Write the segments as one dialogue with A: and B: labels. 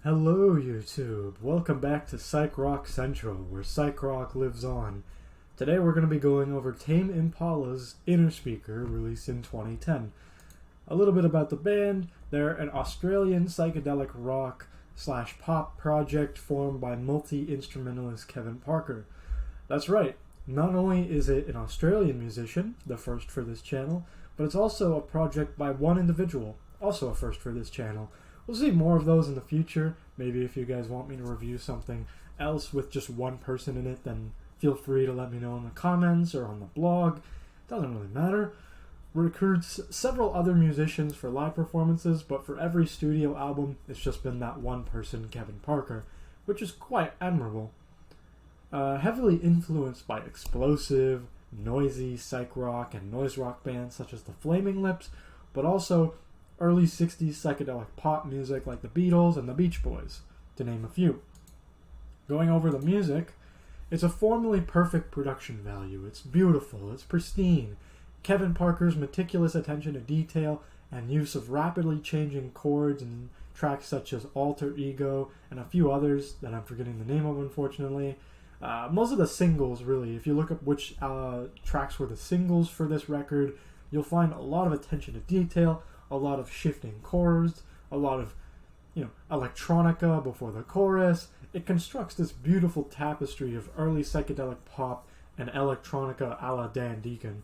A: Hello YouTube, welcome back to PsychRockCentral, where psych rock lives on. Today we're going to be going over Tame Impala's Innerspeaker, released in 2010. A little bit about the band. They're an Australian psychedelic rock / pop project formed by multi-instrumentalist Kevin Parker. That's right, not only is it an Australian musician, the first for this channel, but it's also a project by one individual, also a first for this channel. We'll see more of those in the future. Maybe if you guys want me to review something else with just one person in it, then feel free to let me know in the comments or on the blog. Doesn't really matter. Recruits several other musicians for live performances, but for every studio album, it's just been that one person, Kevin Parker, which is quite admirable. Heavily influenced by explosive, noisy psych rock and noise rock bands such as the Flaming Lips, but also early 60s psychedelic pop music like the Beatles and the Beach Boys, to name a few. Going over the music, it's a formally perfect production value. It's beautiful, it's pristine. Kevin Parker's meticulous attention to detail and use of rapidly changing chords in tracks such as Alter Ego and a few others that I'm forgetting the name of, unfortunately. Most of the singles, really, if you look up which tracks were the singles for this record, you'll find a lot of attention to detail, a lot of shifting chords, a lot of, electronica before the chorus. It constructs this beautiful tapestry of early psychedelic pop and electronica a la Dan Deacon.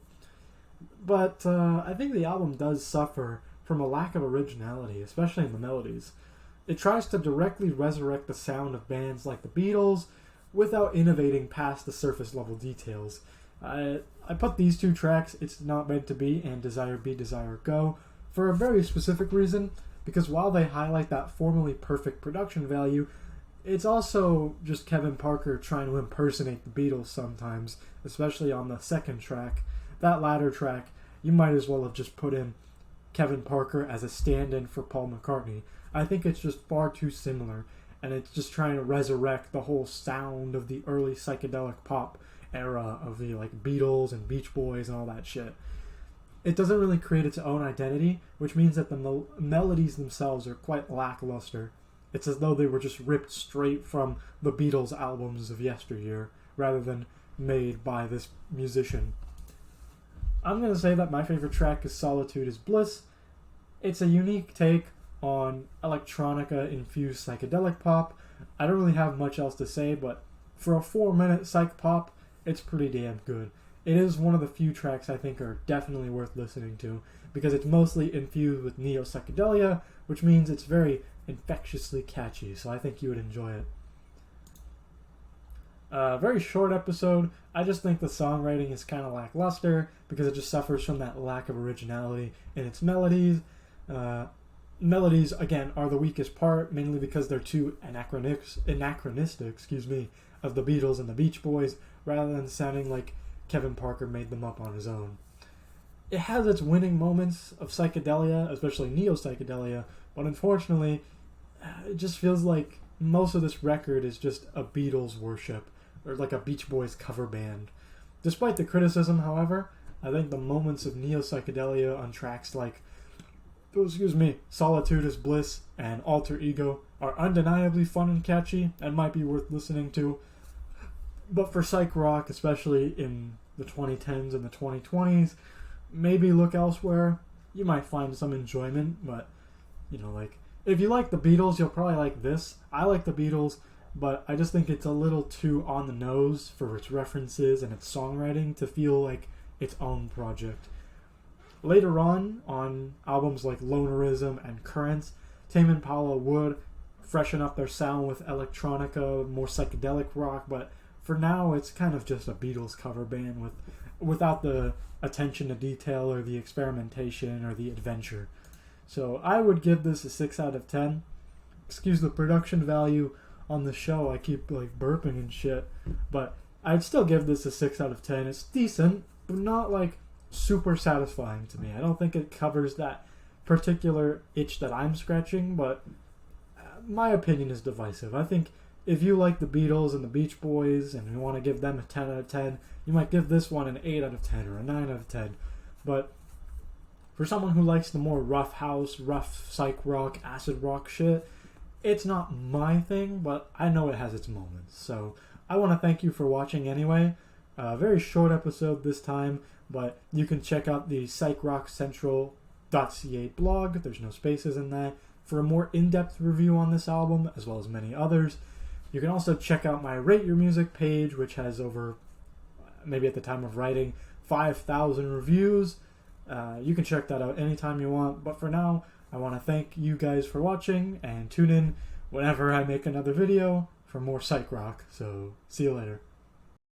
A: But I think the album does suffer from a lack of originality, especially in the melodies. It tries to directly resurrect the sound of bands like the Beatles without innovating past the surface level details. I put these two tracks, It's Not Meant to Be and Desire Be Desire Go, for a very specific reason, because while they highlight that formally perfect production value, it's also just Kevin Parker trying to impersonate the Beatles sometimes, especially on the second track. That latter track, you might as well have just put in Kevin Parker as a stand-in for Paul McCartney. I think it's just far too similar, and it's just trying to resurrect the whole sound of the early psychedelic pop era of the Beatles and Beach Boys and all that shit. It doesn't really create its own identity, which means that the melodies themselves are quite lackluster. It's as though they were just ripped straight from the Beatles albums of yesteryear, rather than made by this musician. I'm going to say that my favorite track is Solitude is Bliss. It's a unique take on electronica-infused psychedelic pop. I don't really have much else to say, but for a 4-minute psych pop, it's pretty damn good. It is one of the few tracks I think are definitely worth listening to, because it's mostly infused with neo-psychedelia, which means it's very infectiously catchy, so I think you would enjoy it. Very short episode. I just think the songwriting is kind of lackluster, because it just suffers from that lack of originality in its melodies. Melodies, again, are the weakest part, mainly because they're too anachronistic, of the Beatles and the Beach Boys, rather than sounding like Kevin Parker made them up on his own. It has its winning moments of psychedelia, especially neo-psychedelia, but unfortunately, it just feels like most of this record is just a Beatles worship, or like a Beach Boys cover band. Despite the criticism, however, I think the moments of neo-psychedelia on tracks like Solitude is Bliss and Alter Ego are undeniably fun and catchy and might be worth listening to. But for psych rock, especially in the 2010s and the 2020s, maybe look elsewhere. You might find some enjoyment, but, if you like the Beatles, you'll probably like this. I like the Beatles, but I just think it's a little too on the nose for its references and its songwriting to feel like its own project. Later on albums like Lonerism and Currents, Tame Impala would freshen up their sound with electronica, more psychedelic rock, but for now, it's kind of just a Beatles cover band without the attention to detail or the experimentation or the adventure. So I would give this a 6 out of 10. Excuse the production value on the show. I keep burping and shit. But I'd still give this a 6 out of 10. It's decent, but not super satisfying to me. I don't think it covers that particular itch that I'm scratching, but my opinion is divisive. I think if you like the Beatles and the Beach Boys and you want to give them a 10 out of 10, you might give this one an 8 out of 10 or a 9 out of 10. But for someone who likes the more rough house, rough psych rock, acid rock shit, It's not my thing, but I know it has its moments. So I want to thank you for watching anyway. Very short episode this time, but you can check out the PsychRockCentral.ca blog. There's no spaces in that for a more in-depth review on this album, as well as many others. You can also check out my Rate Your Music page, which has over, maybe at the time of writing, 5,000 reviews. You can check that out anytime you want, but for now, I want to thank you guys for watching, and tune in whenever I make another video for more psych rock. So, see you later.